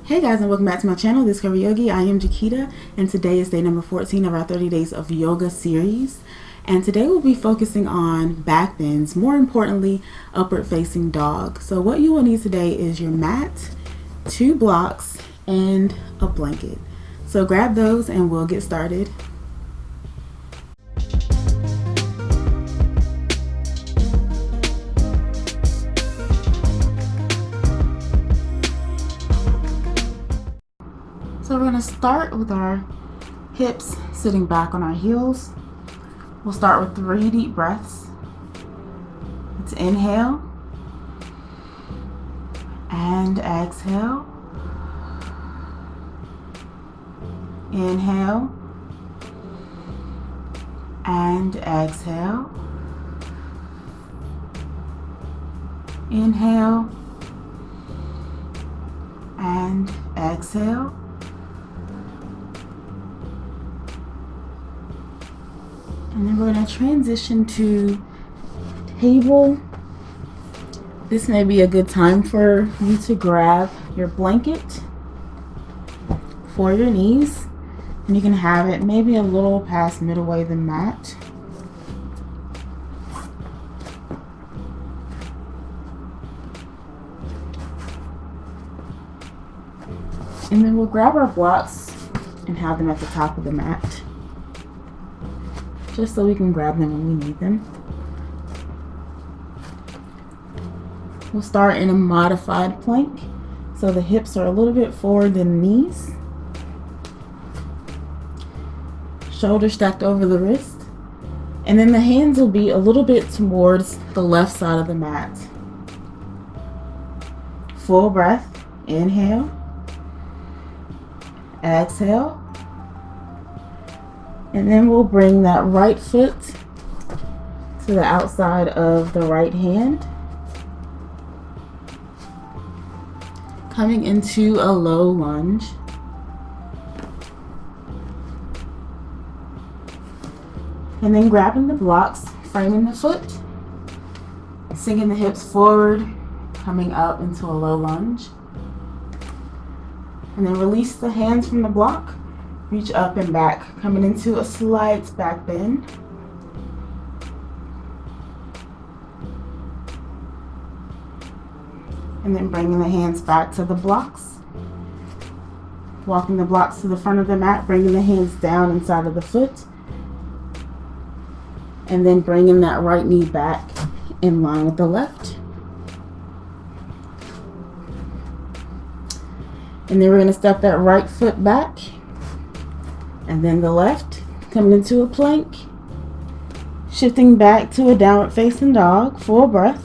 Hey guys, and welcome back to my channel, This Curvi Yogi. I am Jakita, and today is day number 14 of our 30 days of yoga series. And today we'll be focusing on back bends, more importantly, upward facing dog. So what you will need today is your mat, 2 blocks, and a blanket. So grab those and we'll get started. So we're going to start with our hips sitting back on our heels. We'll start with 3 deep breaths. Let's inhale and exhale. Inhale and exhale. Inhale and exhale. And then we're going to transition to table. This may be a good time for you to grab your blanket for your knees. And you can have it maybe a little past midway the mat. And then we'll grab our blocks and have them at the top of the mat, just so we can grab them when we need them. We'll start in a modified plank. So the hips are a little bit forward than the knees. Shoulders stacked over the wrist. And then the hands will be a little bit towards the left side of the mat. Full breath. Inhale. Exhale. And then we'll bring that right foot to the outside of the right hand, coming into a low lunge. And then grabbing the blocks, framing the foot, sinking the hips forward, coming up into a low lunge. And then release the hands from the block. Reach up and back, coming into a slight back bend. And then bringing the hands back to the blocks. Walking the blocks to the front of the mat, bringing the hands down inside of the foot. And then bringing that right knee back in line with the left. And then we're going to step that right foot back. And then the left, coming into a plank, shifting back to a downward facing dog, full breath.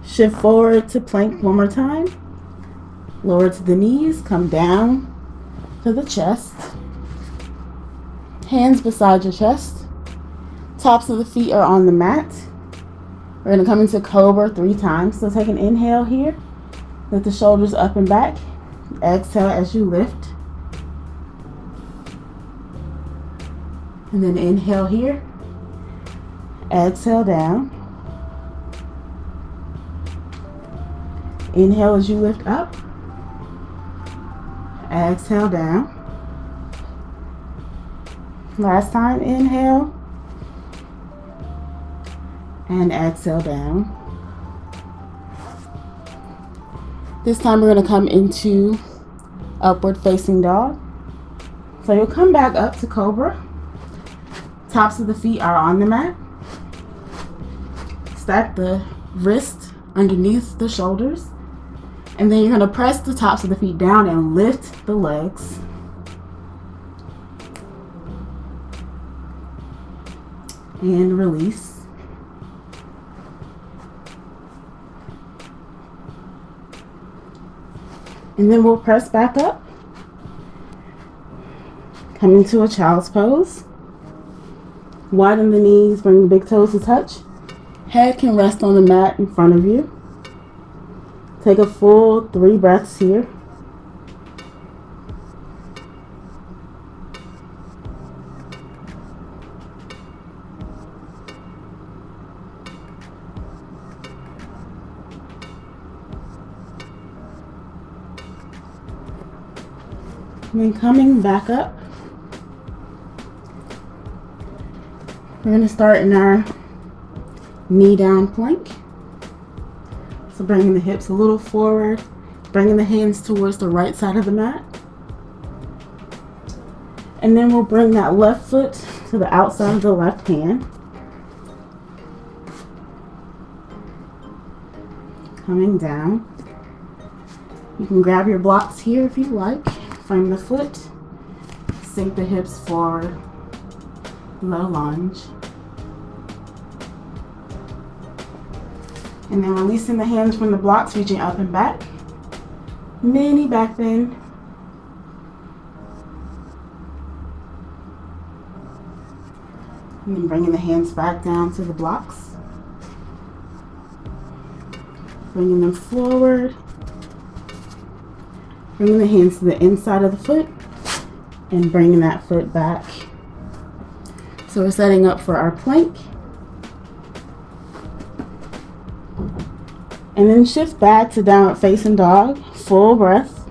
Shift forward to plank one more time. Lower to the knees, come down to the chest. Hands beside your chest. Tops of the feet are on the mat. We're going to come into cobra 3 times. So take an inhale here. Lift the shoulders up and back. Exhale as you lift. And then inhale here. Exhale down. Inhale as you lift up. Exhale down. Last time, inhale. And exhale down. This time we're going to come into upward facing dog. So you'll come back up to cobra. Tops of the feet are on the mat. Stack the wrist underneath the shoulders. And then you're going to press the tops of the feet down and lift the legs. And release. And then we'll press back up. Come into a child's pose. Widen the knees, bring the big toes to touch. Head can rest on the mat in front of you. Take a full 3 breaths here. And then coming back up, we're going to start in our knee down plank. So bringing the hips a little forward, bringing the hands towards the right side of the mat. And then we'll bring that left foot to the outside of the left hand. Coming down. You can grab your blocks here if you like. Frame the foot. Sink the hips forward. Low lunge. And then releasing the hands from the blocks, reaching up and back. Mini back bend. And then bringing the hands back down to the blocks. Bringing them forward. Bringing the hands to the inside of the foot. And bringing that foot back. So we're setting up for our plank. And then shift back to downward facing dog. Full breath.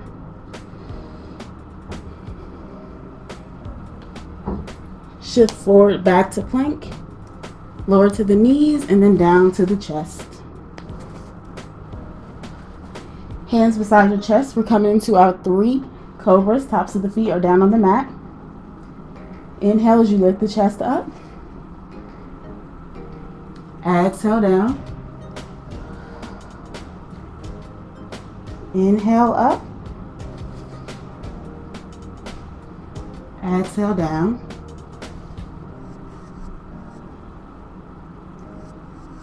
Shift forward back to plank. Lower to the knees and then down to the chest. Hands beside your chest. We're coming into our 3 cobras. Tops of the feet are down on the mat. Inhale as you lift the chest up. Exhale down. Inhale up. Exhale down.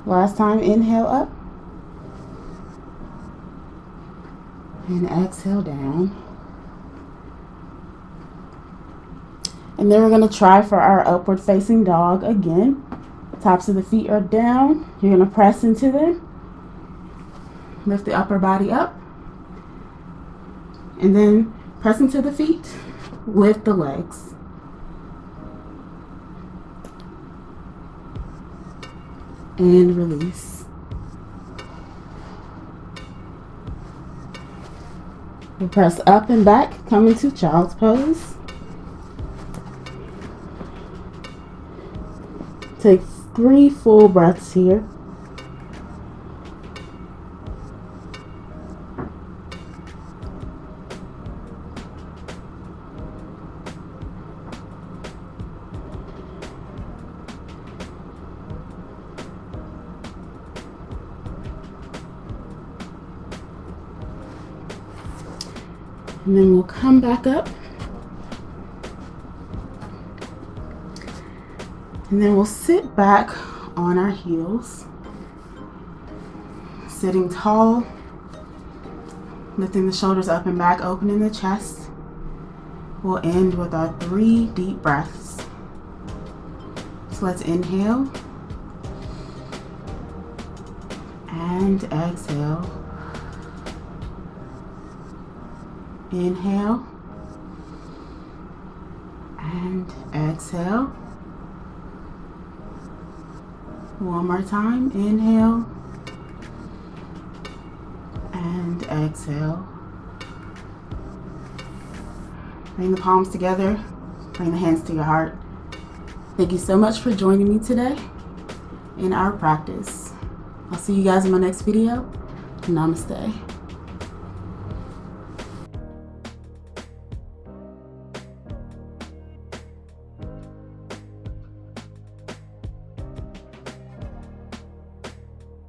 Last time, inhale up. And exhale down. And then we're going to try for our upward facing dog again. Tops of the feet are down. You're going to press into them. Lift the upper body up. And then press into the feet. Lift the legs. And release. We'll press up and back, come into child's pose. Take 3 full breaths here. And then we'll come back up. And then we'll sit back on our heels. Sitting tall. Lifting the shoulders up and back, opening the chest. We'll end with our 3 deep breaths. So let's inhale. And exhale. Inhale and exhale. One more time. Inhale and exhale. Bring the palms together. Bring the hands to your heart. Thank you so much for joining me today in our practice. I'll see you guys in my next video. Namaste.